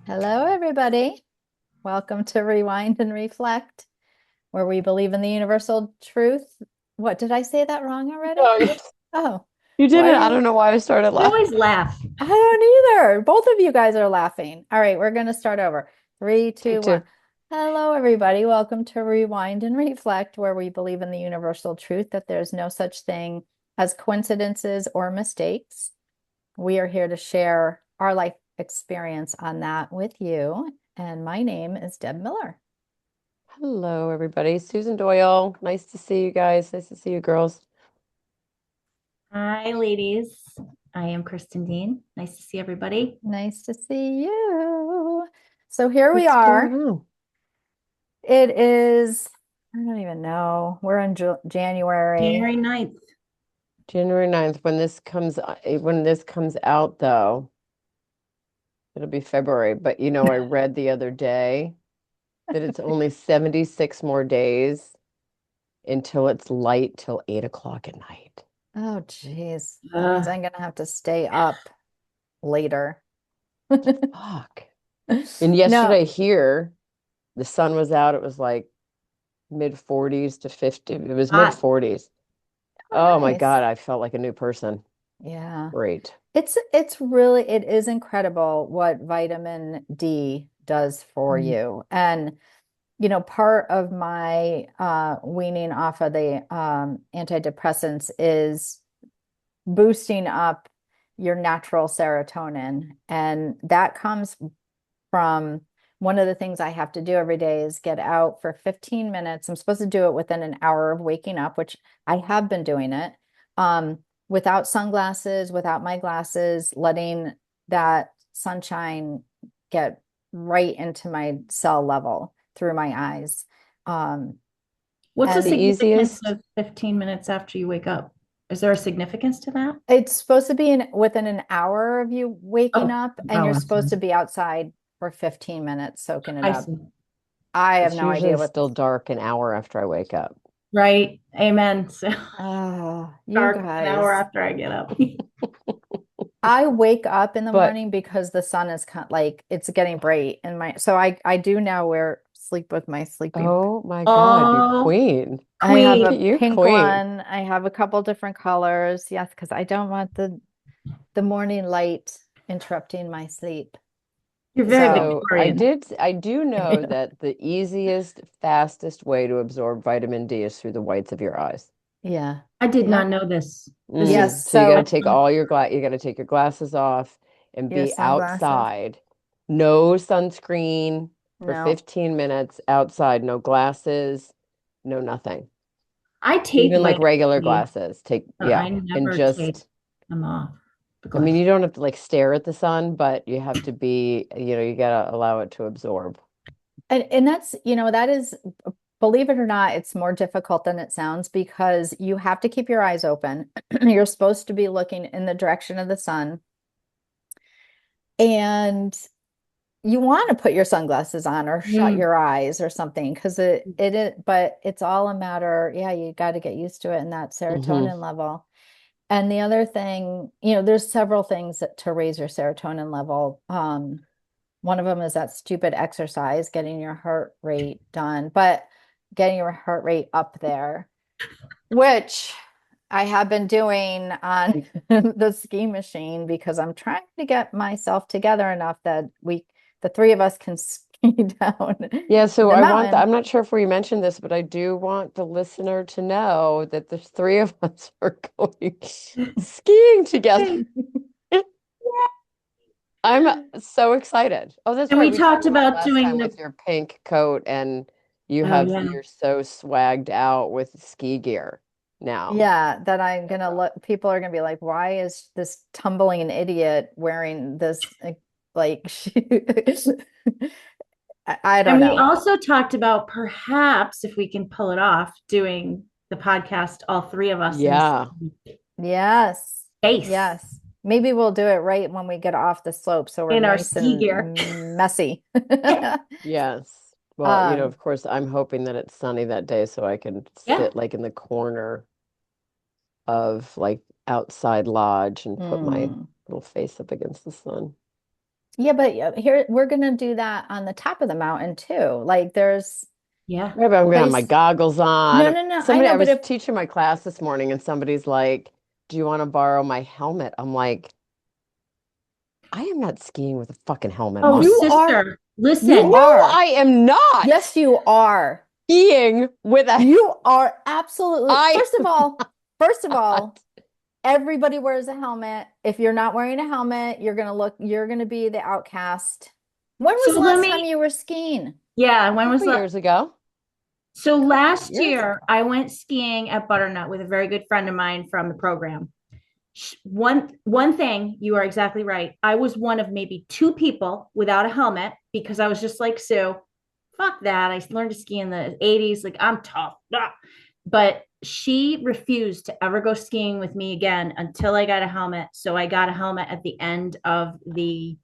Hello, everybody. Welcome to Rewind and Reflect, where we believe in the universal truth. What, did I say that wrong already? No, Oh, you why didn't. are I you? don't know why I started We laughing. always laugh. I don't either. Both of you guys are laughing. All right, we're going to start over. Three, Take two, one. two. Hello, everybody. Welcome to Rewind and Reflect, where we believe in the universal truth that there's no such thing as coincidences or mistakes. We are here to share our life experience on that with you. And my name is Deb Miller. Hello, everybody. Susan Doyle. Nice to see you guys. Nice to see you girls. Hi, ladies. I am Kristen Dean. Nice to see everybody. Nice to see you. So here we What's going are. on? It is, I don't even know. We're in January. January 9th. January 9th. When this comes out though, it'll be February. But I read the other day that it's only 76 more days until it's light till 8 o'clock at night. Oh, geez. That means Uh, I'm gonna have to stay up later. Fuck. And No. yesterday here, the sun was out. It was like mid 40s to 50. It was mid hot. 40s. Oh, Oh my nice. God, I felt like a new person. Yeah. Great. It is incredible what vitamin D does for Mm. you. And part of my weaning off of the antidepressants is boosting up your natural serotonin. And that comes from one of the things I have to do every day is get out for 15 minutes. I'm supposed to do it within an hour of waking up, which I have been doing it without sunglasses, without my glasses, letting that sunshine get right into my cell level through my eyes. Um, What's the The and significance easiest. of 15 minutes after you wake up? Is there a significance to that? it's supposed to be within an hour of you waking Oh, up, and oh, you're I'm supposed sorry. to be outside for 15 minutes soaking it I up. see. I have It's no idea usually what. still dark an hour after I wake up. Right. Amen. So Oh, you dark an hour guys. after I get up. I wake up in the But morning because the sun is kind like it's getting bright in my so I do now wear sleep with my sleeping. oh my God, you Oh, queen. I have queen. a You pink queen. one. I have a couple different colors. Yes, because I don't want the morning light interrupting my sleep. You're very So, So Victorian. I do know that the easiest, fastest way to absorb vitamin D is through the whites of your eyes. yeah. I did not Yep. know this. This is Yes. So you got to So take you got to take your glasses off and your be sunglasses. outside. No sunscreen for No. 15 minutes outside, no glasses, no nothing. I take Even like vitamin regular C, glasses. Take, but yeah. I And never take just, them off the I mean, glass. you don't have to like stare at the sun, but you have to be, you gotta allow it to absorb. And that's, that is, believe it or not, it's more difficult than it sounds because you have to keep your eyes open. You're supposed to be looking in the direction of the sun. And you want to put your sunglasses on or shut Mm. your eyes or something because it is, but it's all a matter, yeah, you got to get used to it and that Hmm. serotonin level. And the other thing, there's several things to raise your serotonin level. One of them is that stupid exercise, getting your heart rate done, but getting your heart rate up there, which I have been doing on the ski machine because I'm trying to get myself together enough that the three of us, can ski down Yeah, so the mountain. I'm not sure if we mentioned this, but I do want the listener to know that the three of us are going skiing together. Hey. I'm so excited. Oh, that's And right. we We talked talked about about last doing time the, with your pink coat and oh yeah. you're so swagged out with ski gear now. Yeah, that I'm gonna look, people are gonna be like, why is this tumbling idiot wearing this like shoes? I don't And we know. also talked about perhaps if we can pull it off, doing the podcast, all three of us in the Yeah. same Yes. space Yes. Maybe we'll do it right when we get off the slope so we're in our nice ski gear. and messy. Yes. Well, Um, of course, I'm hoping that it's sunny that day so I can Yeah. sit like in the corner of like outside lodge and put my mm. little face up against the sun. Yeah, but here we're gonna do that on the top of the mountain too. Like there's Yeah. Maybe I'm gonna have my place. goggles No, on. no, no. I Somebody, know, I but was if teaching my class this morning and somebody's like, "Do you want to borrow my helmet?" I'm like, I am not skiing with a fucking helmet Oh, on. you are, sister, you listen. No, are. I am not Yes, you are. skiing with a You are absolutely. I First of am all, not. everybody wears a helmet. If you're not wearing a helmet, you're gonna be the outcast. When was So the let last time me, you were skiing? yeah, A when was couple the, years ago. so Couple last years year ago. I went skiing at Butternut with a very good friend of mine from the program. One thing, you are exactly right. I was one of maybe two people without a helmet because I was just like Sue, fuck that. I learned to ski in the 80s. Like I'm tough. Ah. But she refused to ever go skiing with me again until I got a helmet. So I got a helmet at the end of the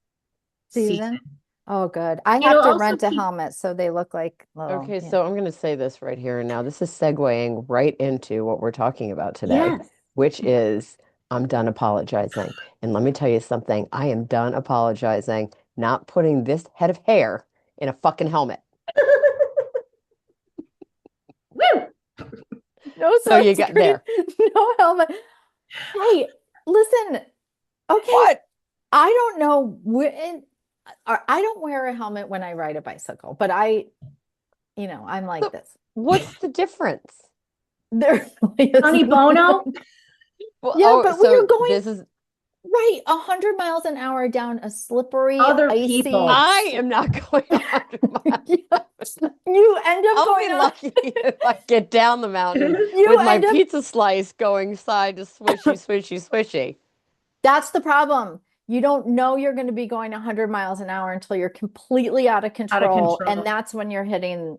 season. Season? Oh, good. I have It'll to also rent a keep, helmet so they look like little, Okay, yeah. so I'm going to say this right here and now. This is segueing right into what we're talking about today, yes. which is I'm done apologizing. And let me tell you something. I am done apologizing, not putting this head of hair in a fucking helmet. Woo! No So you got sunscreen, there. no helmet. Hey, listen. Okay, What? I don't know when I don't wear a helmet when I ride a bicycle, but I'm like So this. what's the difference? There really is Sonny Bono. none. Well, Yeah, oh, but we are so going this is, right 100 miles an hour down a slippery, Other icy. people. I am not going 100 miles. Yes. You end up I'll going be on. lucky if I get down the mountain You with my end up. pizza slice going side to swishy, swishy, swishy. That's the problem. You don't know you're going to be going 100 miles an hour until you're completely out of Out of control. And control. that's when you're hitting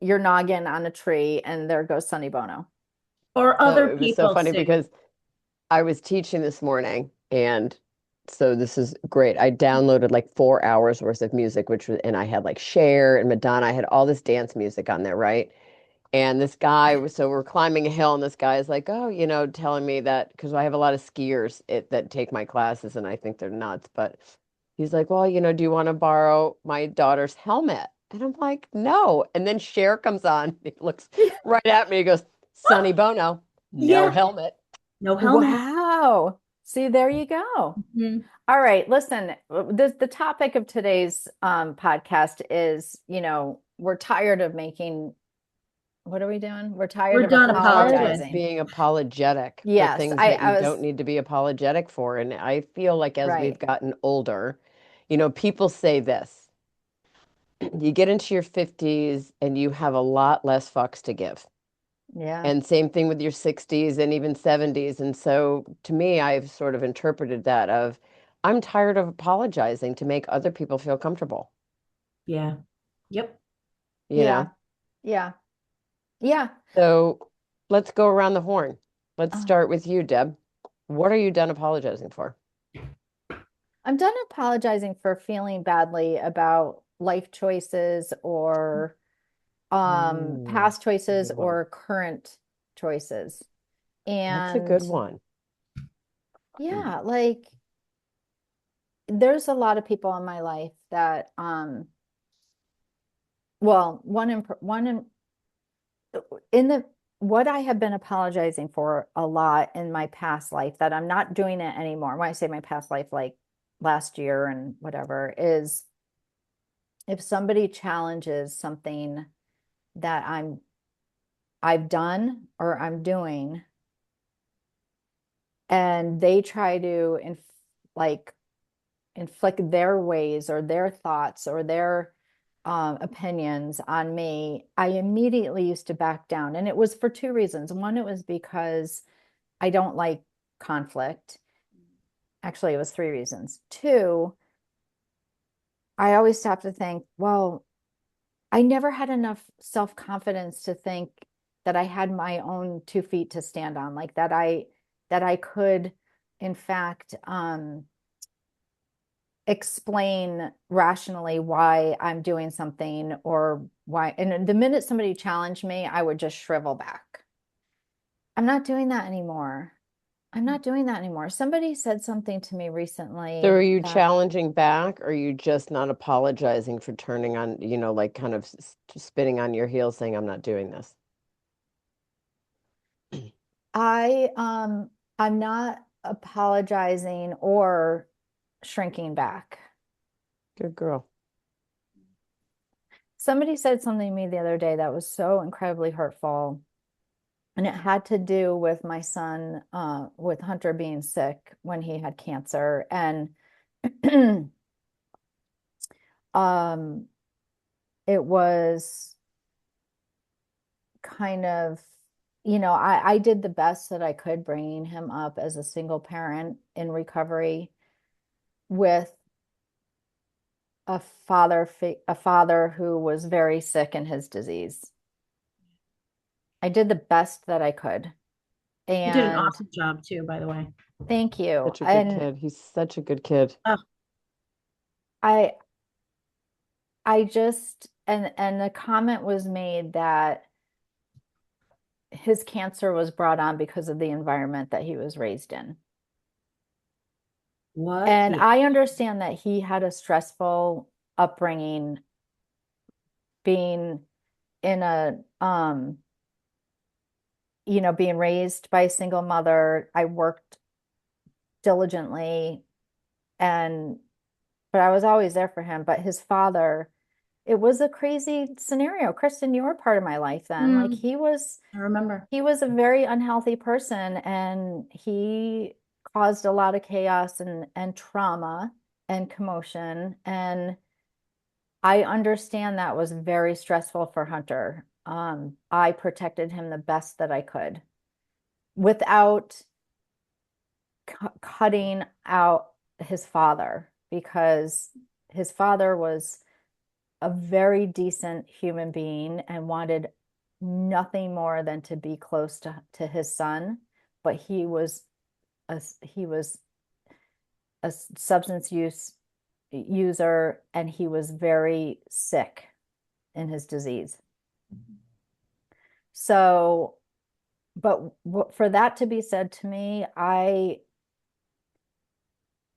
your noggin on a tree, and there goes Sonny Bono. Or So other it was so people, funny Sue. because I was teaching this morning, and so this is great. I downloaded like 4 hours worth of music, which was, and I had like Cher and Madonna. I had all this dance music on there, right? And this guy was, so we're climbing a hill, and this guy is like, oh, telling me that because I have a lot of skiers that take my classes, and I think they're nuts. But he's like, well, do you want to borrow my daughter's helmet? And I'm like, no. And then Cher comes on. He looks right at me. He goes, Sonny Bono, no Yeah, helmet. no helmet. Wow. See, there you go. Mhm. All right, listen, the topic of today's podcast is, we're tired of making, what are we doing? We're tired We're of done Tired of apologizing. apologizing. being apologetic for Yes, things I, that you I don't was need to be apologetic for. And I feel like as we've right. gotten older, people say this. You get into your 50s and you have a lot less fucks to give. Yeah. And same thing with your 60s and even 70s. And so to me, I've sort of interpreted that of I'm tired of apologizing to make other people feel comfortable, Yeah. Yep. you Yeah. know? Yeah. Yeah. So let's go around the horn. Let's Uh, start with you, Deb. What are you done apologizing for? I'm done apologizing for feeling badly about life choices or Mm, past that's a choices good one. or current choices. That's a And good one. yeah, like there's a lot of people in my life that well, in the what I have been apologizing for a lot in my past life that I'm not doing it anymore. When I say my past life, like last year and whatever, is if somebody challenges something that I've done or I'm doing, and they try to like inflict their ways or their thoughts or their opinions on me, I immediately used to back down. And it was for two reasons. One, it was because I don't like conflict. Actually, it was three reasons. Two, I always stop to think, well, I never had enough self-confidence to think that I had my own 2 feet to stand on, like that I could, in fact, explain rationally why I'm doing something or why. And the minute somebody challenged me, I would just shrivel back. I'm not doing that anymore. I'm not doing that anymore. Somebody said something to me So recently are you that challenging back, or are you just not apologizing for turning on, like kind of spinning on your heels saying, I'm not doing this? I I'm not apologizing or shrinking back. Good girl. Somebody said something to me the other day that was so incredibly hurtful. And it had to do with my son, with Hunter being sick when he had cancer. And um, it was kind of, I did the best that I could bringing him up as a single parent in recovery with a father who was very sick in his disease. I did the best that I could. You did an And awesome job too, by the way. thank you. Such a good And kid. He's such a good kid. Oh, I I just and the comment was made that his cancer was brought on because of the environment that he was raised in. what? And Yeah. I understand that he had a stressful upbringing being in being raised by a single mother. I worked diligently and but I was always there for him. But his father, it was a crazy scenario. Kristen, you were part of my life then. Like Mm, I remember. he was a very unhealthy person and he caused a lot of chaos and trauma and commotion. And I understand that was very stressful for Hunter. I protected him the best that I could without cutting out his father because his father was a very decent human being and wanted nothing more than to be close to his son, but he was a substance user and he was very sick in his disease. So, but for that to be said to me,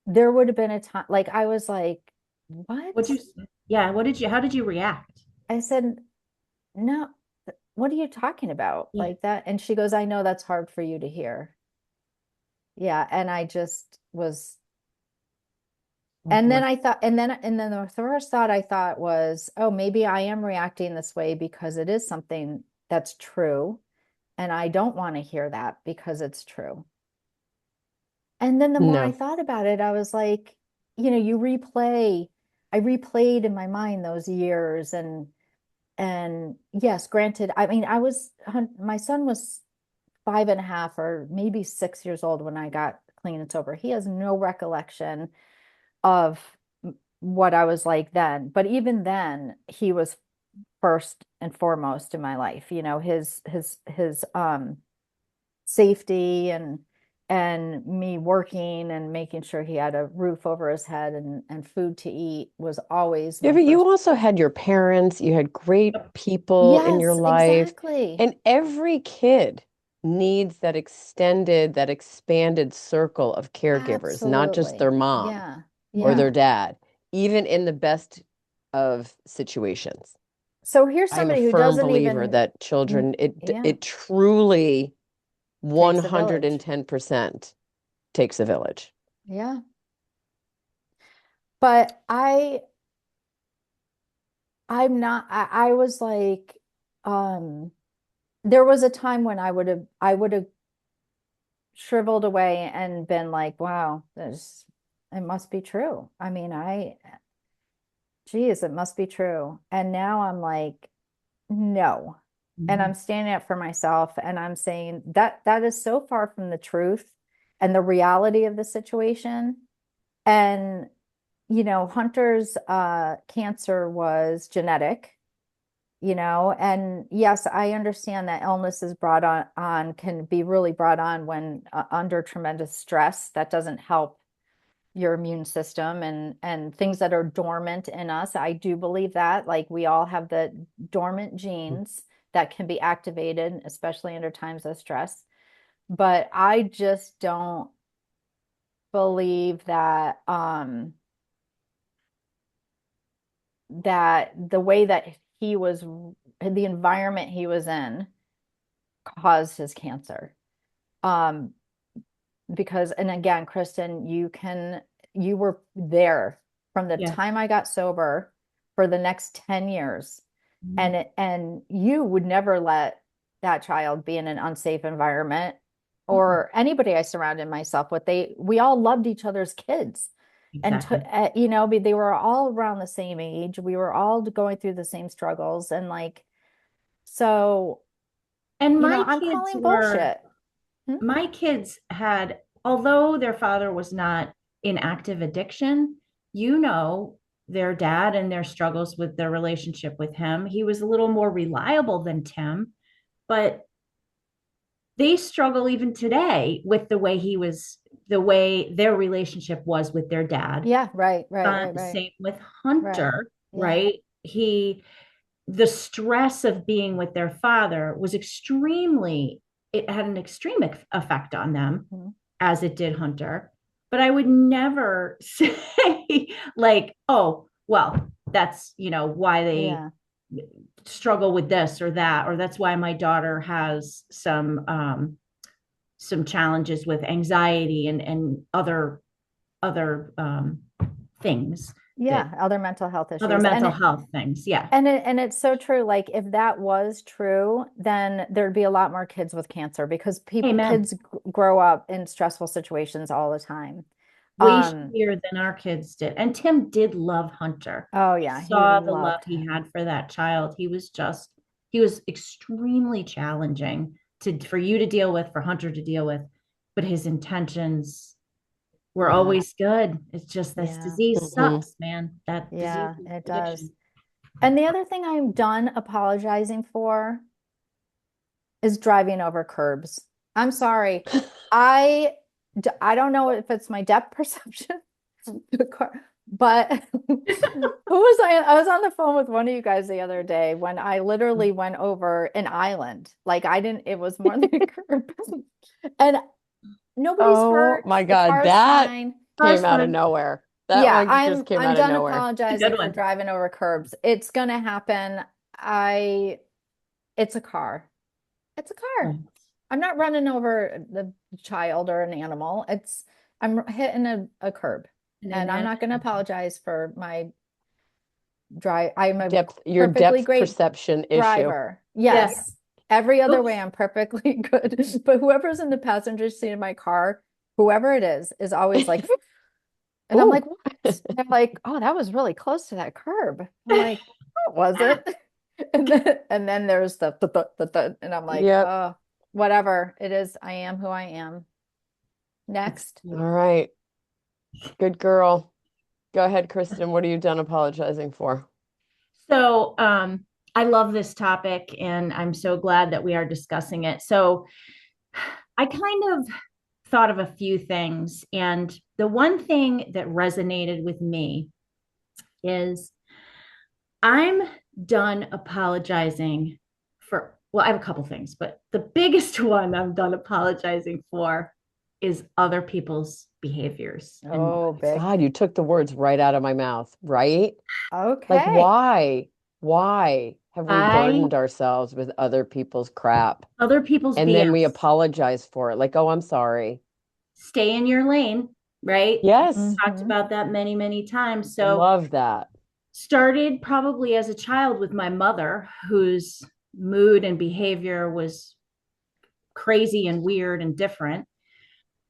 there would have been a time like I was like, What'd what? you say? Yeah, how did you react? I said, no, what are you talking about? Yeah. Like that. And she goes, I know that's hard for you to hear. Yeah. And I just was, Oh and boy. then I thought, and then the first thought I thought was, oh, maybe I am reacting this way because it is something that's true. And I don't want to hear that because it's true. And then the more I No, thought about it, I was like, I replayed in my mind those years and yes, granted, I mean, my son was 5.5 or maybe 6 years old when I got clean and sober. He has no recollection of what I was like then. But even then, he was first and foremost in my life. His safety and me working and making sure he had a roof over his head and food to eat was always yeah, my but you first. also had your parents, you had great Yep. people in your Yes, life, exactly. and every kid needs that extended, that expanded circle of caregivers, not just their Absolutely. mom Yeah. or Yeah. their dad, even in the best of situations. So here's I am a somebody who firm doesn't believer even, that children, yeah, it truly takes a village. 110% takes a village. Yeah. But I'm not, I was like, um, there was a time when I would have shriveled away and been like, wow, it must be true. I mean, geez, it must be true. And now I'm like, no. And I'm Mhm. standing up for myself and I'm saying that is so far from the truth and the reality of the situation. And, Hunter's cancer was genetic, and yes, I understand that illness is brought on can be really brought on when under tremendous stress. That doesn't help your immune system and things that are dormant in us. I do believe that, like we all have the dormant genes that can be activated, especially under times of stress. but I just don't believe that that the way that he was, the environment he was in caused his cancer. Um, because, and again, Kristen, you were there from the Yeah. time I got sober for the next 10 years. Mhm. And you would never let that child be in an unsafe environment Mhm. or anybody I surrounded myself with. We all loved each other's kids. And Exactly. they were all around the same age. We were all going through the same struggles. And like, so, And I'm calling bullshit. Hmm? my kids had, although their father was not in active addiction, you know, their dad and their struggles with their relationship with him. He was a little more reliable than Tim, but they struggle even today with the way their relationship was with their dad. Yeah, right, right, right, right, Same with right. Hunter, Yeah. right? The stress of being with their father was it had an extreme effect on them, Mhm. as it did Hunter. But I would never say, like, oh, well, that's, why they Yeah. struggle with this or that, or that's why my daughter has some challenges with anxiety and other things that Yeah, other mental health other issues. mental health things. Yeah. And it's so true. Like if that was true, then there'd be a lot more kids with cancer because Amen. kids grow up in stressful situations all the time. Way Um, shittier than our kids did. And Tim did love Hunter. oh You yeah, he saw the love loved he him. had for that child. He was extremely challenging for you to deal with, for Hunter to deal with, but his intentions were Yeah. always good. It's just this Yeah, disease Hmm. sucks, man. That disease yeah, is it does. addiction. And the other thing I'm done apologizing for is driving over curbs. I'm sorry. I I don't know if it's my depth perception, the car, but who was I? I was on the phone with one of you guys the other day when I literally went over an island. Like I didn't, it was more than a curb. And nobody's Oh hurt. my The God, car's that fine. came Car's out of fine. nowhere. That Yeah, one just came I'm out of done nowhere. It's a good apologizing for one. driving over curbs. It's gonna happen. I it's a car. It's a Yeah. car. I'm not running over the child or an animal. I'm hitting a curb. An And I'm not inanimate going to object. apologize for my drive. I'm a Your perfectly depth great perception issue. driver. Yes. Yes. Every other way, Oops. I'm perfectly good. But whoever's in the passenger seat of my car, whoever it is always like, and I'm like, Ooh. what? And they're like, oh, that was really close to that curb. I'm like, oh, was it? And then there's the, and I'm like, Yep. oh, whatever it is, I am who I am. It's Next. All right. Good girl. Go ahead, Kristen. What are you done apologizing for? so I love this topic and I'm so glad that we are discussing it. So I kind of thought of a few things, and the one thing that resonated with me is I'm done apologizing well, I have a couple things, but the biggest one I'm done apologizing for is other people's behaviors and Oh, big. God, you took the words right out of my mouth, right? Like, Okay. why? Why have we I burdened ourselves with other people's crap? other people's And then we BS. apologize for it. Like, oh, I'm sorry. Stay in your lane, right? Yes, Talked Hmm. about that many, many times. So love that. started probably as a child with my mother, whose mood and behavior was crazy and weird and different.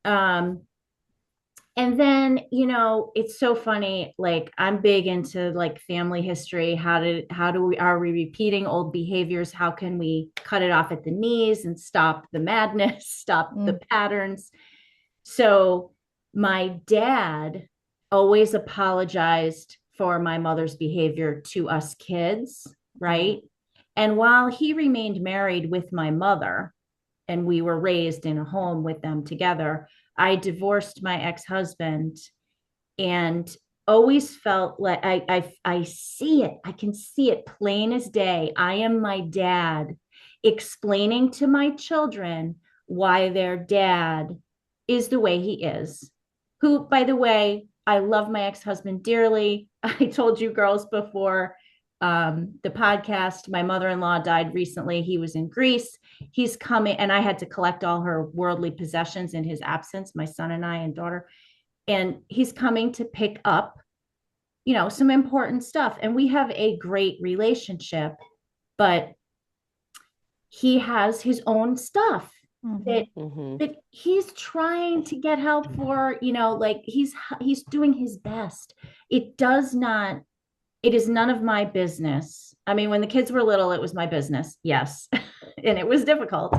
Um, and then, it's so funny. Like I'm big into like family history. Are we repeating old behaviors? How can we cut it off at the knees and stop the madness, stop the Mm. patterns? So my dad always apologized for my mother's behavior to us kids, right? And while he remained married with my mother and we were raised in a home with them together, I divorced my ex-husband and always felt like I see it. I can see it plain as day. I am my dad explaining to my children why their dad is the way he is. Who, by the way, I love my ex-husband dearly. I told you girls before the podcast, my mother-in-law died recently. He was in Greece. He's coming, and I had to collect all her worldly possessions in his absence, my son and I and daughter. And he's coming to pick up, some important stuff. And we have a great relationship, but he has his own stuff that that he's trying to get help for, like he's doing his best. It is none of my business. I mean, when the kids were little, it was my business, yes. And it was difficult.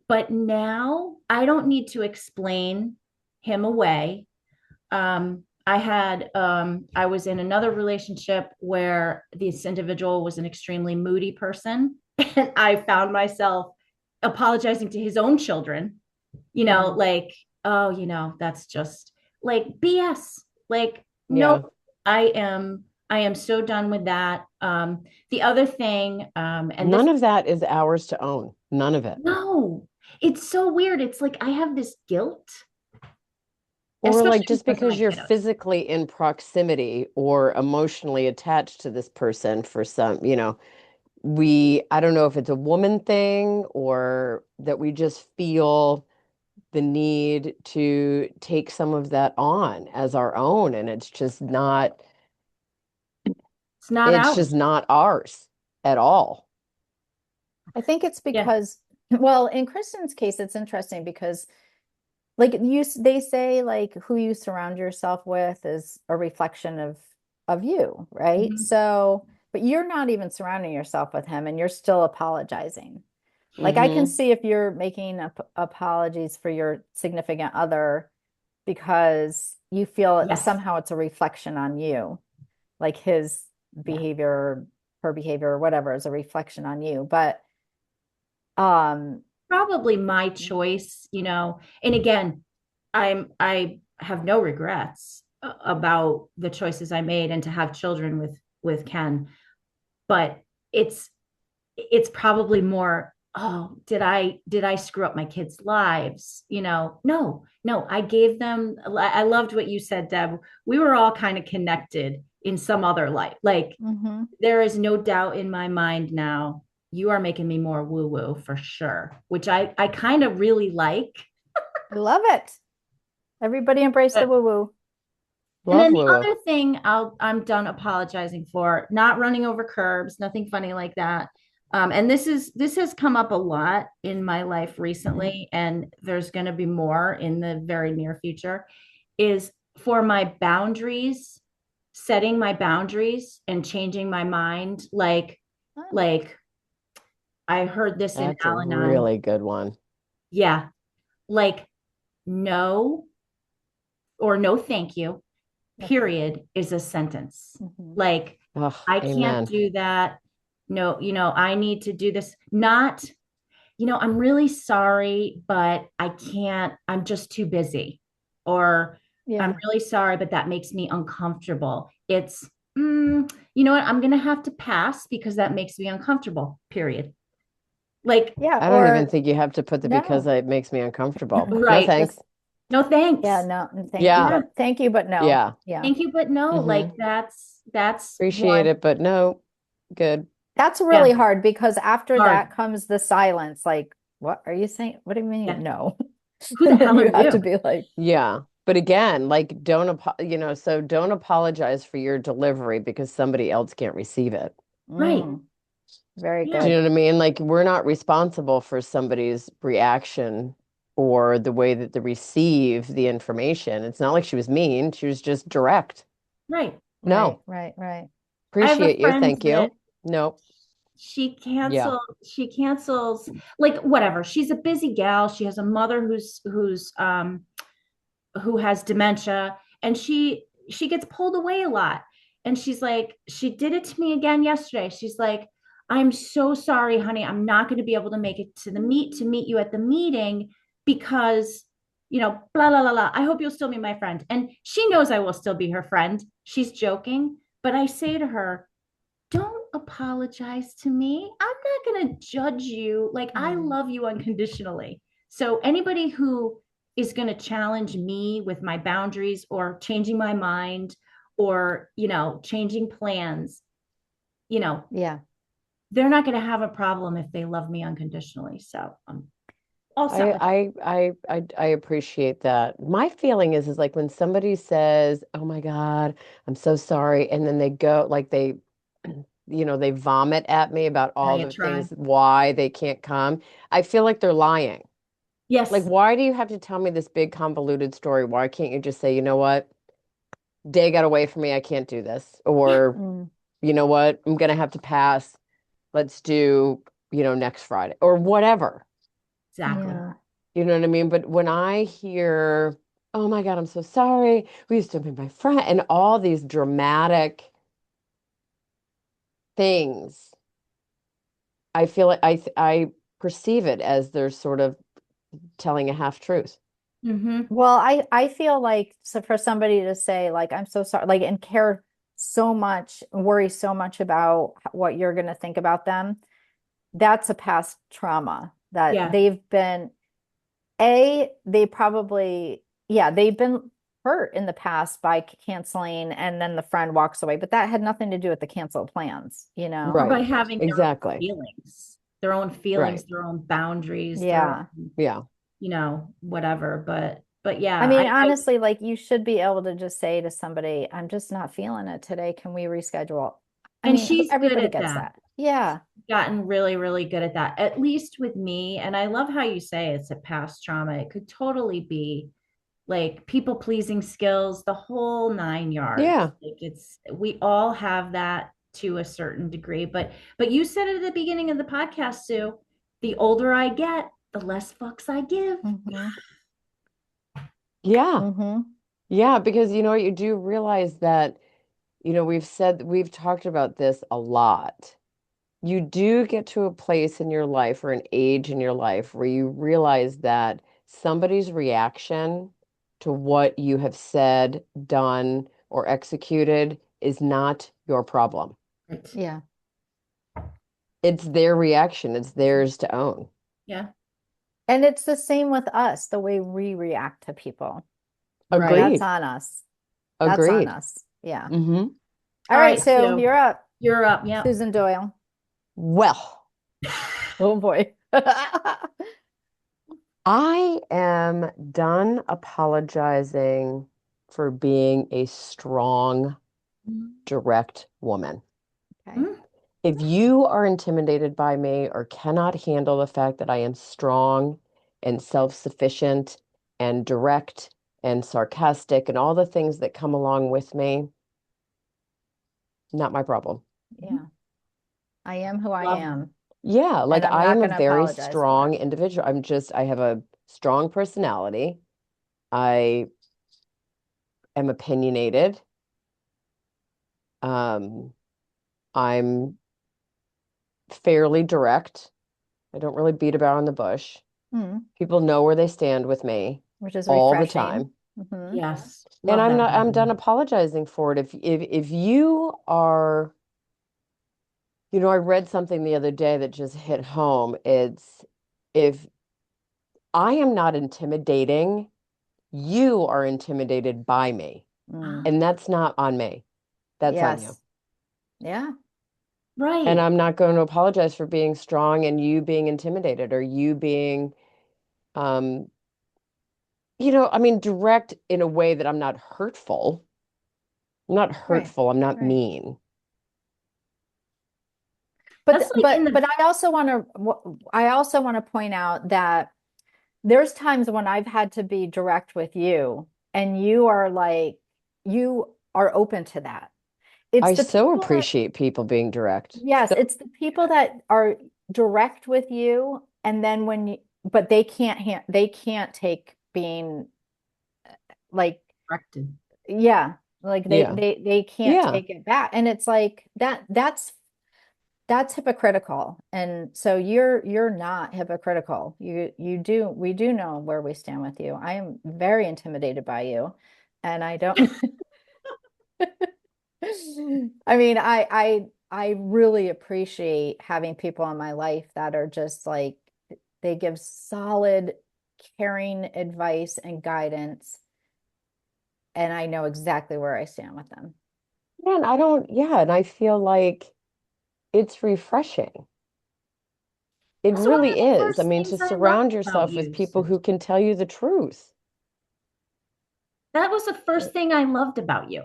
But now I don't need to explain him away. I was in another relationship where this individual was an extremely moody person. And I found myself apologizing to his own children, like, oh, that's just like BS. Like, no, I am so done with that. The other thing, and none of that is ours to own. None of it. No, it's so weird. It's like I have this guilt. Or like just because you're physically in proximity or emotionally attached to this person for some, I don't know if it's a woman thing or that we just feel the need to take some of that on as our own. And it's just not just not ours at all. I think it's because, well, in Kristen's case, it's interesting because like they say like who you surround yourself with is a reflection of you, right? Mm-hmm. So, but you're not even surrounding yourself with him and you're still apologizing. Like I can see if you're making apologies for your significant other because you feel somehow it's a reflection on you, like his behavior, her behavior, or whatever is a reflection on you. But probably my choice, and again, I have no regrets about the choices I made and to have children with Ken, but it's probably more, oh, did I screw up my kids' lives? No, I gave them, I loved what you said, Deb. We were all kind of connected in some other life. Like there is no doubt in my mind now, you are making me more woo-woo for sure, which I kind of really like. I love it. Everybody embrace the woo-woo. And then the other thing I'm done apologizing for, not running over curbs, nothing funny like that. And this has come up a lot in my life recently, and there's going to be more in the very near future, is for my boundaries, setting my boundaries and changing my mind. Like I heard this in Al-Anon. That's a really good one. Yeah. Like no or no thank you, period, is a sentence. Like I can't do that. No, I need to do this. Not, I'm really sorry, but I can't, I'm just too busy. Or I'm really sorry, but that makes me uncomfortable. It's, you know what? I'm going to have to pass because that makes me uncomfortable, period. Like, I don't even think you have to put the because it makes me uncomfortable. Right. No thanks. No thanks. Yeah, no, thank you, but no. Yeah. Thank you, but no. Like that's appreciate it, but no. Good. That's really hard because after that comes the silence. Like, what are you saying? What do you mean? No. Who the hell you are have to be like, but again, like don't apologize for your delivery because somebody else can't receive it. Right. Very good. Do you know what I mean? Like we're not responsible for somebody's reaction or the way that they receive the information. It's not like she was mean. She was just direct. Right. No. Right. Appreciate you. Thank you. Nope. She cancels like whatever. She's a busy gal. She has a mother who has dementia, and she gets pulled away a lot. And she's like, she did it to me again yesterday. She's like, I'm so sorry, honey. I'm not going to be able to make it to meet you at the meeting because, blah, blah, blah, blah. I hope you'll still be my friend. And she knows I will still be her friend. She's joking. But I say to her, don't apologize to me. I'm not going to judge you. Like, I love you unconditionally. So anybody who is going to challenge me with my boundaries or changing my mind or, changing plans, you know, Yeah. they're not going to have a problem if they love me unconditionally. So I'm all set with that. I appreciate that. My feeling is like when somebody says, "Oh my God, I'm so sorry," and then they go like they vomit at me about Yeah, all you the try. things why they can't come. I feel like they're lying. Like, Yes. why do you have to tell me this big convoluted story? Why can't you just say, you know what? Day got away from me. I can't do this. Yeah, Or, Mm, you know what? I'm gonna have to pass. Let's do, next Friday or whatever. exactly. yeah. You know what I mean? But when I hear, oh my God, I'm so sorry. We used to be my friend, and all these dramatic things, I feel like I perceive it as they're sort of telling a half truth. Mm-hmm. Well, I feel like so for somebody to say like I'm so sorry, like and care so much, worry so much about what you're going to think about them, that's a past trauma that Yeah. they've been they probably yeah, they've been hurt in the past by canceling and then the friend walks away, but that had nothing to do with the canceled plans, you Or know? by Right. having Exactly. their own feelings, Right. their own boundaries, their Yeah. own, Yeah. whatever. But yeah, I mean, I honestly, like you should be able to just say to somebody, I'm just not feeling it today. Can we reschedule? I and mean, she's good everybody at gets that. that. Yeah. Gotten really, really good at that, at least with me. And I love how you say it's a past trauma. It could totally be like people pleasing skills, the whole nine yards. Yeah. Like we all have that to a certain degree. But you said it at the beginning of the podcast, Sue. The older I get, the less fucks I give. Mm-hmm. Yeah. Mm-hmm. Yeah. Because you know what, you do realize that, we've talked about this a lot. You do get to a place in your life or an age in your life where you realize that somebody's reaction to what you have said, done, or executed is not your problem. Right. Yeah. It's their reaction, it's theirs to own. Yeah. And it's the same with us, the way we react to people. Right. That's Agreed. on us. That's on Agreed. us. Yeah. Hmm. All All right, right, Sue, Sue, you're up. you're up. Yep. Susan Doyle. Well, Oh boy. I am done apologizing for being a strong, direct woman. Okay. Mhm. If you are intimidated by me or cannot handle the fact that I am strong and self-sufficient and direct and sarcastic and all the things that come along with me, not my problem. Yeah. I am who I Love that. am, Yeah, and like I'm I not am a going to very apologize for strong it. individual. I have a strong personality. I am opinionated. Um, I'm fairly direct. I don't really beat about on the bush. Hmm. People know where they stand with me Which is all the refreshing. time. Hmm. Yes. And Love that about I'm done you. apologizing for it. If you are, I read something the other day that just hit home. It's if I am not intimidating, you are intimidated by me. Mm. And that's not on me. That's on you. Yes. Yeah. And Right. I'm not going to apologize for being strong and you being intimidated or you being, um, I mean, direct in a way that I'm not hurtful. I'm not Right. hurtful. I'm not Right. mean. That's like in the I also want to point out that there's times when I've had to be direct with you and you are open to that. It's I the so people that appreciate people being direct. yes, So, it's the people that are direct with you and then but they can't take being like corrected. yeah, like yeah. they can't Yeah. take it back. And it's like that's hypocritical. And so you're not hypocritical. We do know where we stand with you. I am very intimidated by you. And I don't I mean, I really appreciate having people in my life that are just like they give solid caring advice and guidance, and I know exactly where I stand with them. And and I feel like it's refreshing. It That's one really of the is. I first mean, things to I loved surround about yourself with you, people Sue. who can tell you the truth. That was the first thing I loved about you,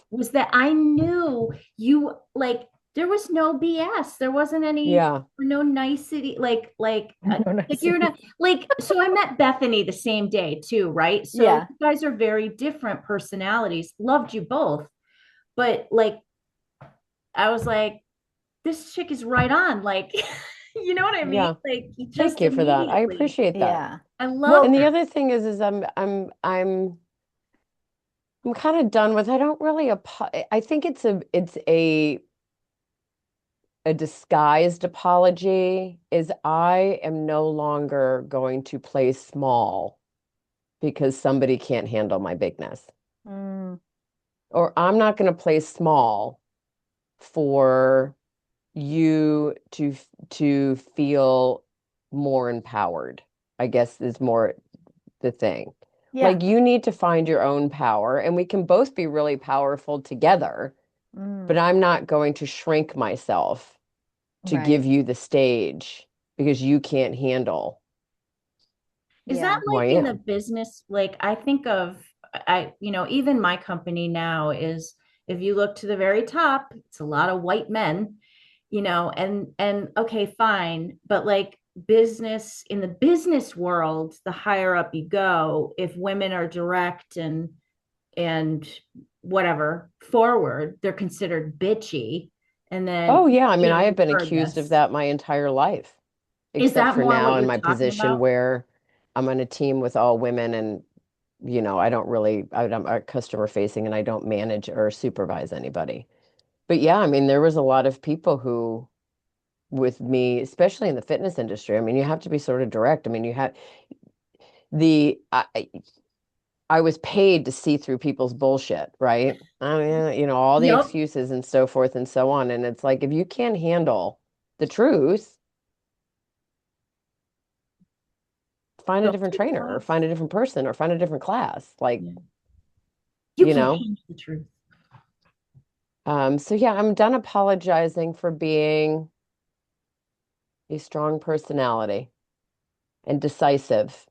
was that I knew you, like, there was no BS. There wasn't any, Yeah. no nicety, No, no, like you're not like, so I met Bethany the same day too, right? So yeah, you guys are very different personalities. Loved you both, but like I was like, this chick is right on. Like, you know what I mean? Yeah. Like Thank just you for that. I immediately. appreciate that. yeah. I love And Well, the that. other thing is I'm kind of done with, I don't really, I think a disguised apology is I am no longer going to play small because somebody can't handle my bigness. mm, Or I'm not going to play small for you to feel more empowered, I guess is more the thing. yeah, Like you need to find your own power and we can both be really powerful together, but mm, I'm not going to shrink myself to give right, you the stage because you can't handle Is that yeah, who I like in the am. business? Like I think of, even my company now is, if you look to the very top, it's a lot of white men, and okay, fine, but like business, in the business world, the higher up you go, if women are direct and whatever forward, they're considered bitchy. And then, Oh yeah, I mean, I have you've been heard accused of this. that my entire life, Is except that for more now what in you're my talking position about? where I'm on a team with all women and I don't really, I'm customer facing and I don't manage or supervise anybody. But yeah, I mean, there was a lot of people who, with me, especially in the fitness industry, I mean, you have to be sort of direct. I mean, you have the, I was paid to see through people's bullshit, right? I mean, all the Yep. excuses and so forth and so on. And it's like, if you can't handle the truth, find a Go different to trainer or class. find a different person or find a different class. Like, Yeah. You you can't know, change the truth. so yeah, I'm done apologizing for being a strong personality and decisive.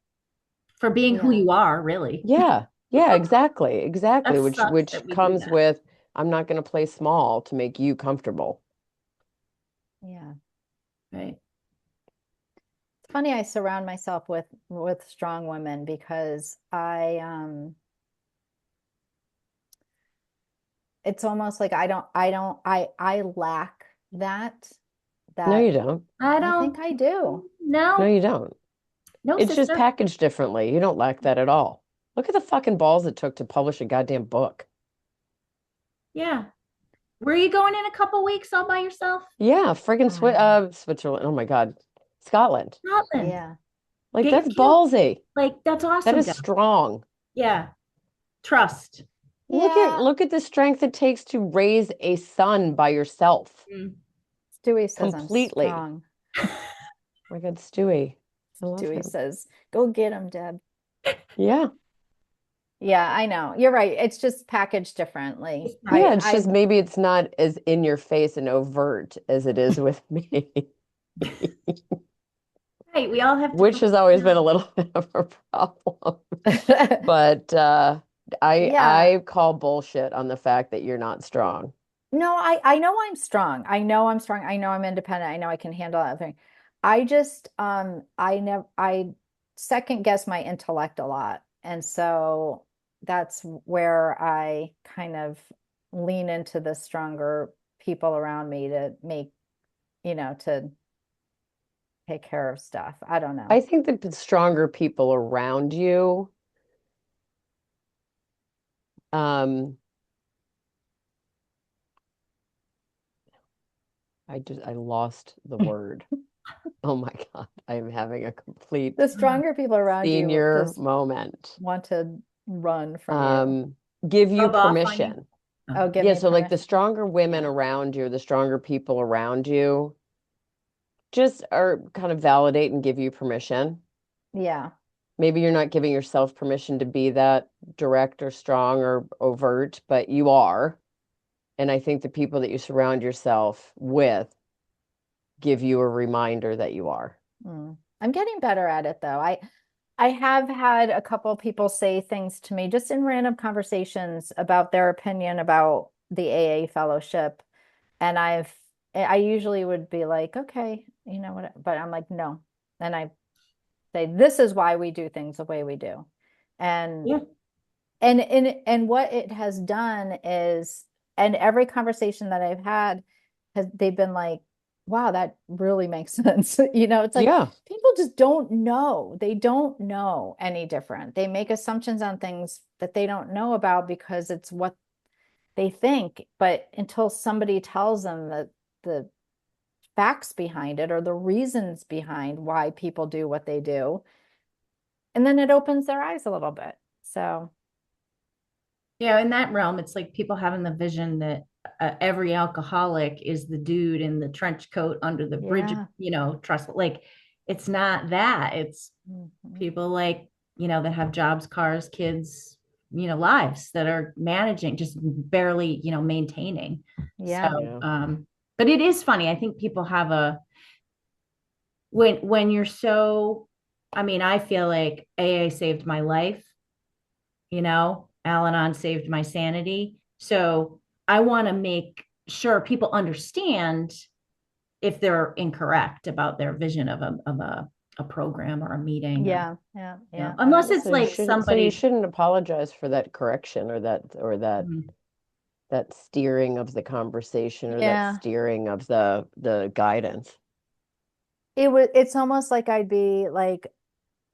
For being who yeah, you are, really. Yeah. Yeah, exactly. That Exactly. Which sucks which that we do comes that. with I'm not going to play small to make you comfortable. yeah. Right. It's funny I surround myself with strong women because it's almost like I lack that No, that you don't. I I think don't I do. No, no, you don't. no, It's just sister. packaged differently. You don't lack that at all. Look at the fucking balls it took to publish a goddamn book. Yeah. Where are you going in a couple weeks all by yourself? Yeah, friggin' Um, Switzerland. Oh my God. Scotland. Scotland. yeah. Like Get your that's kids. ballsy. Like, that's That awesome, is Deb. strong. Yeah. Trust. Look at Yeah. look at the strength it takes to raise a son by yourself Mm. Stewie says I'm completely. strong. Oh my God, Stewie. I love Stewie him. says, go get him, Deb. Yeah. Yeah, I know. You're right. It's just packaged differently. It's Yeah, packaged. it's just maybe it's not as in your face and overt as it is with me, Right. We all have which different has always been a personalities. little bit of a problem. But Yeah. I call bullshit on the fact that you're not strong. No, I know I'm strong. I know I'm strong. I know I'm independent. I know I can handle everything. I just I second guess my intellect a lot. And so that's where I kind of lean into the stronger people around me to make, to take care of stuff. I don't I know. think that the stronger people around you, um, I lost the word. Oh my God, I'm having a complete The stronger people around you senior just moment. want to run from you. Um, give you Rub off on you. permission. Oh. Oh, give Yeah, me so like the permission. stronger women Yeah. around you, the stronger people around you, just are kind of validate and give you permission. Yeah. maybe you're not giving yourself permission to be that direct or strong or overt, but you are. And I think the people that you surround yourself with give you a reminder that you are. I'm getting better at it though. I have had a couple of people say things to me just in random conversations about their opinion about the AA fellowship. And I usually would be like, okay, you know what, but I'm like, no. And I say, this is why we do things the way we do. And Yeah. and what it has done is, and every conversation that I've had has they've been like, wow, that really makes sense. It's like Yeah. people just don't know. They don't know any different. They make assumptions on things that they don't know about because it's what they think. But until somebody tells them that the facts behind it or the reasons behind why people do what they do, and then it opens their eyes a little bit. So, Yeah, in that realm, it's like people having the vision that every alcoholic is the dude in the trench coat under the bridge, yeah. trust. Like, it's not that. It's Mhm. people like, that have jobs, cars, kids, lives that are managing, just barely, maintaining. Yeah. So, Yeah. but it is funny. I think people have when you're so, I mean, I feel like AA saved my life, Al-Anon saved my sanity. So I want to make sure people understand if they're incorrect about their vision of a program or a meeting or, Yeah. Yeah. Yeah. unless it's So you like shouldn't, so you somebody. shouldn't apologize for that correction or Mhm. that steering of the conversation or that Yeah. steering of the guidance. It's almost like I'd be like,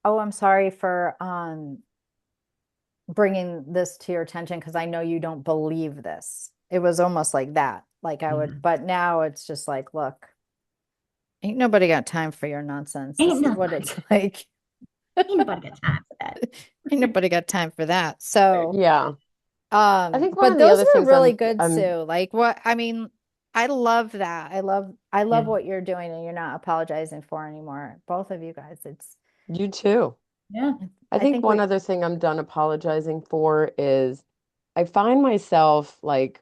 "Oh, I'm sorry for bringing this to your attention because I know you don't believe this." It was almost like that. Like I would, Yeah. but now it's just like, look, ain't nobody got time for your nonsense. Ain't This is what nobody, it's like. ain't nobody got time for that. Ain't nobody got time for that. So, Yeah. I think one but of the those other were things really I'm good, I'm Sue. Like what, I mean, I love that. I love Yeah. what you're doing and you're not apologizing for anymore. Both of you guys. you too. Yeah. I I think think one we, other thing I'm done apologizing for is I find myself like,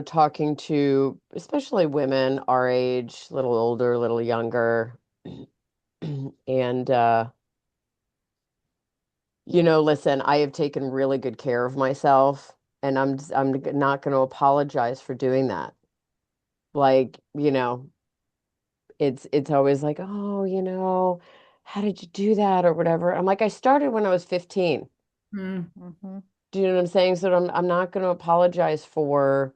talking to especially women our age, a little older, a little younger, and listen, I have taken really good care of myself, and I'm not going to apologize for doing that. Like, it's always like, oh, how did you do that or whatever. I'm like, I started when I was 15. Mm. mhm. Do you know what I'm saying? So I'm not going to apologize for,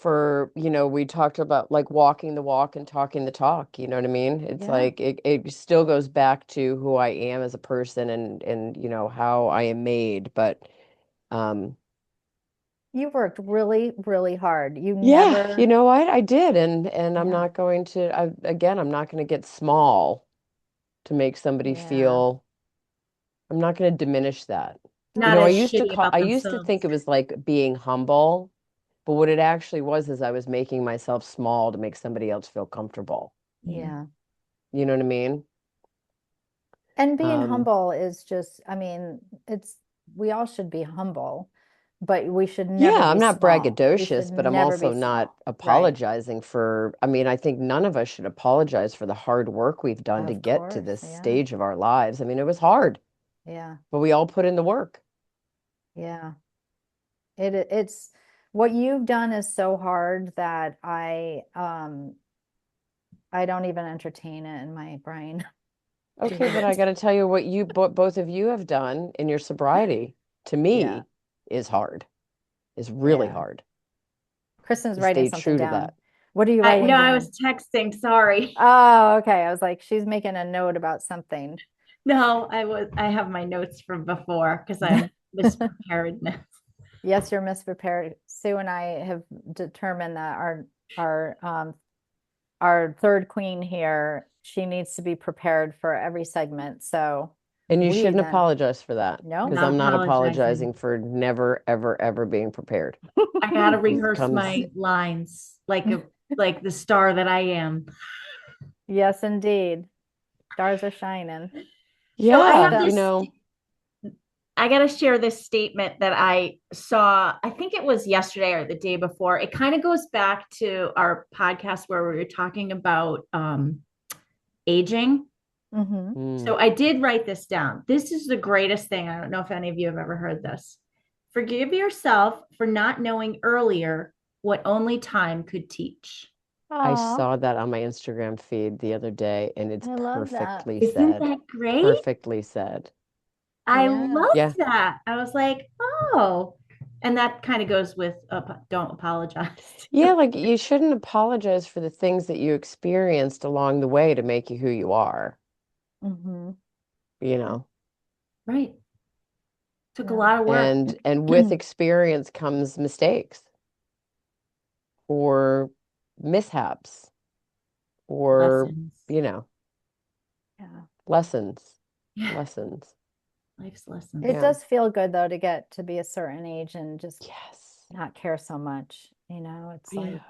we talked about like walking the walk and talking the talk, you know what I mean? It's Yeah. like it still goes back to who I am as a person and how I am made, but um You worked really, really hard. You yeah, you never, know what? I did and I'm yeah, not going to I'm not going to get small to make somebody yeah. feel I'm not going to diminish that. No, Not but as shitty about I used to think themselves. it was like being humble, but what it actually was is I was making myself small to make somebody else feel comfortable. Yeah. yeah. You know what I mean? And being Um, humble is just, I mean, we all should be humble, but we should never yeah, I'm be not small. We should braggadocious, but I'm never also be not small. Right. apologizing for, I mean, I think none of us should apologize for the hard work we've done to Of get to course. this Yeah. stage of our lives. I mean, it was hard, Yeah. but we all put in the work. Yeah. It's what you've done is so hard that I don't even entertain it in my brain to Okay, do but I it. got to tell you what both of you have done in your sobriety, to Yeah. me, is hard, is really Yeah. hard Kristen's to writing stay something true to down. that. What are you I no, writing I was down? texting. Sorry. Oh, okay. I was like, she's making a note about something. No, I have my notes from before because I'm mispreparedness. Yes, you're misprepared. Sue and I have determined that our third queen here, she needs to be prepared for every segment. So And you we shouldn't then apologize for that nope. because Not I'm not apologizing. apologizing for never, ever, ever being prepared. I gotta It rehearse comes, my lines like the star that I am. Yes, indeed. Stars are shining. So I have Yeah, you this, know, I got to share this statement that I saw, I think it was yesterday or the day before. It kind of goes back to our podcast where we were talking about aging. Mm-hmm. mm, So I did write this down. This is the greatest thing. I don't know if any of you have ever heard this. Forgive yourself for not knowing earlier what only time could teach. I Aw, saw that on my Instagram feed the other day, and it's I love that. perfectly Isn't said. that great? Perfectly said. I Yes. loved Yeah. that. I was like, oh, and that kind of goes with don't apologize. Yeah, like you shouldn't apologize for the things that you experienced along the way to make you who you are, Mm-hmm. you know. Right. Took a Yeah. lot of work. And with experience comes mistakes or mishaps or, Lessons. you know, Yeah. lessons. Yeah. Lessons. Life's lessons. It Yeah. does feel good though to get to be a certain age and just Yes. not care so much. It's Yeah. like,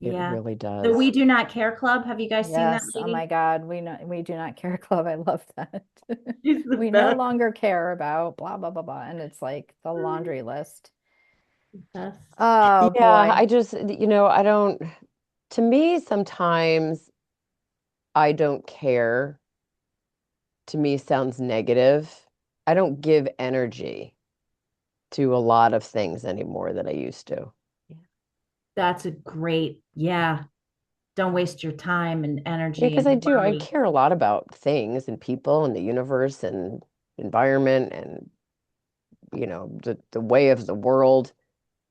It Yeah. really The does. We Do Not Care Club. Have you guys seen that yes, oh my lady? God, we do not care club. I love that. She's the We no best. longer care about blah blah blah blah. And it's like the laundry list. Best. Oh Yeah, boy. I just, I don't, to me, sometimes I don't care. To me, sounds negative. I don't give energy to a lot of things anymore that I used to. That's a great, yeah. Don't waste your time and Yeah, energy because and I do. I worry. care a lot about things and people and the universe and environment and, the way of the world,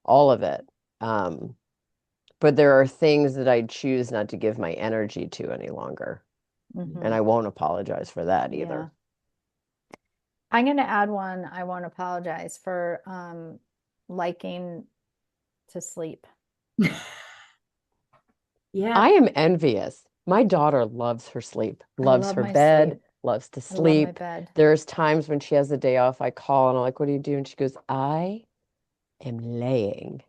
all of it. Um, but there are things that I choose not to give my energy to any longer. And Hmm. I won't apologize for that Yeah. either. I'm going to add one. I won't apologize for liking to sleep. Yeah. I am envious. My daughter loves her sleep, I loves love her my bed, sleep. loves to I love my sleep. bed. There's times when she has a day off, I call and I'm like, what do you do? And she goes, I am laying.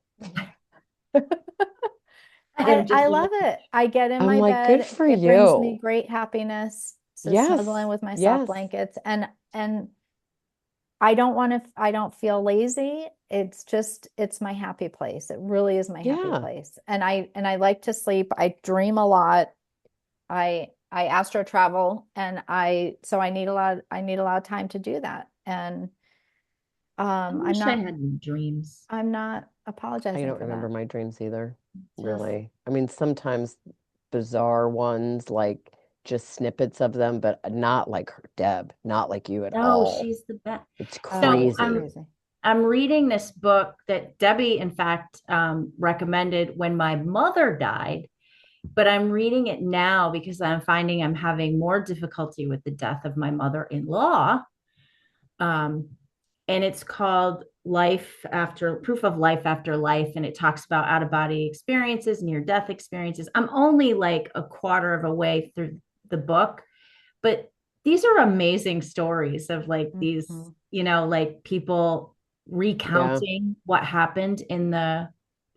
I'm just I love it. I get in I'm my like, good bed. for It brings me you. great happiness. So snuggling Yes, with my soft yes, blankets and I don't feel lazy. It's my happy place. It really is my happy yeah, place. And I like to sleep. I dream a lot. I astro travel and so I need a lot of time to do that. And I I'm wish I not had more dreams. I apologizing don't for remember that. my dreams either, Just really. I mean, sometimes bizarre ones, like just snippets of them, but not like her, Deb, not like you at no, all. she's the best. It's Oh, So it's crazy. crazy. I'm reading this book that Debbie, in fact, recommended when my mother died, but I'm reading it now because I'm finding I'm having more difficulty with the death of my mother-in-law. Um, and it's called Life After Proof of Life After Life. And it talks about out of body experiences, near death experiences. I'm only like a quarter of a way through the book, but these are amazing stories of like these, Mhm. like people Yeah. recounting what happened in the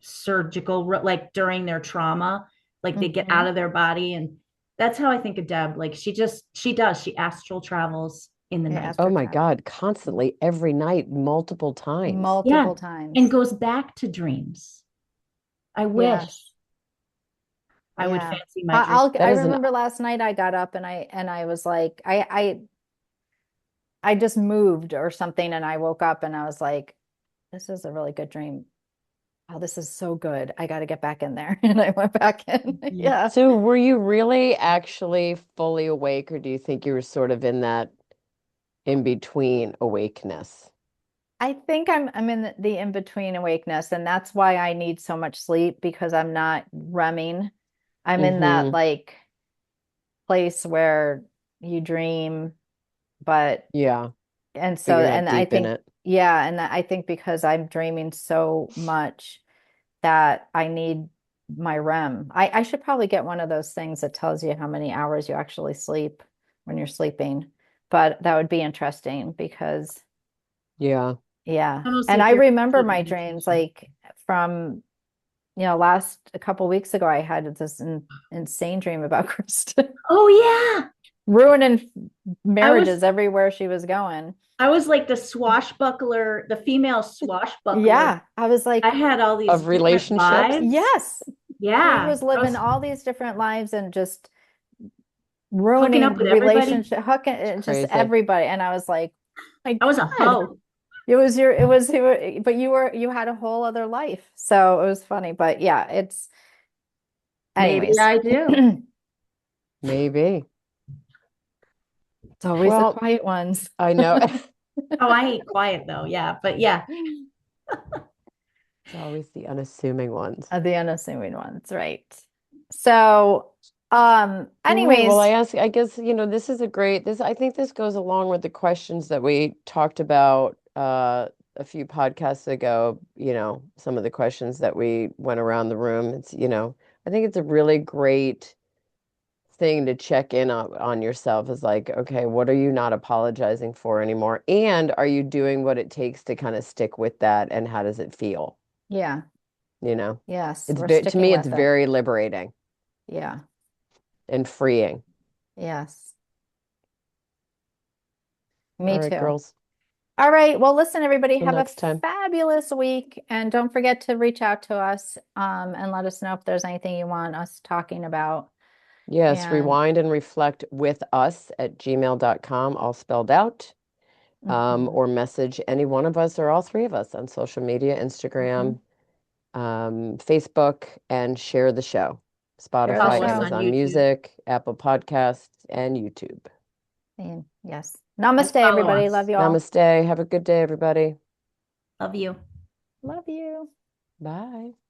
surgical, like during their trauma, like they get out Mhm. of their body. And that's how I think of Deb. Like she astral travels in the Yeah, night. Oh astro my travel. God, constantly, every night, multiple times. Yeah. Multiple And times. goes back to dreams. I wish Yes. I would Yeah. fancy my dream. That I is an, remember last night I got up and I was like I just moved or something and I woke up and I was like, this is a really good dream. Oh, this is so good. I got to get back in there. And I went back in. Mhm. Yeah. so were you really actually fully awake, or do you think you were sort of in that in between awakeness? I think I'm in the in-between awakeness, and that's why I need so much sleep because I'm not REMing. I'm in that Mm-hmm. like place where you dream, but Yeah, and but so you're not and I deep in think it. yeah, and I think because I'm dreaming so much that I need my REM. I should probably get one of those things that tells you how many hours you actually sleep when you're sleeping. But that would be interesting because Yeah. yeah. Almost And like I your remember sleep my dreams meditation. like from a couple weeks ago, I had this insane dream about Kristen Oh yeah. ruining I was marriages everywhere she was going. I was like the swashbuckler, the female swashbuckler. Yeah, I was I like, had all these Of different relationships. lives. yes, she Yeah. was living all these different lives and just Hooking up ruining with everybody. relationship, hooking It's just crazy. everybody. And I was like, my I was a God, hoe. but you had a whole other life. So it was funny. But yeah, Maybe anyways, I do. it's Maybe. always the Well, quiet ones. I know. Oh, I hate quiet though. Yeah. But yeah. It's always the unassuming ones. The unassuming ones, right? So, All right. Well, anyways, I guess, this is I think this goes along with the questions that we talked about a few podcasts ago, some of the questions that we went around the room. I think it's a really great thing to check in on yourself is like, okay, what are you not apologizing for anymore? And are you doing what it takes to kind of stick with that? And how does it feel? yeah, You know, yes, we're to sticking me, it's with it. very liberating Yeah, and freeing. yes, All me right, too. girls. All right. Well, listen, everybody, Till have a next time. fabulous week. And don't forget to reach out to us and let us know if there's anything you want us talking about. Yes, And rewind and reflect with us at gmail.com, all spelled out. mhm, Or message any one of us or all three of us on social media, mhm. Instagram, Facebook, and share the show. Share the Spotify, Follow us show. on Amazon YouTube Music, Apple Podcasts, and YouTube. And yes. and Namaste, follow everybody. us. Love you all. Namaste. Have a good day, everybody. Love you. Love you. Bye.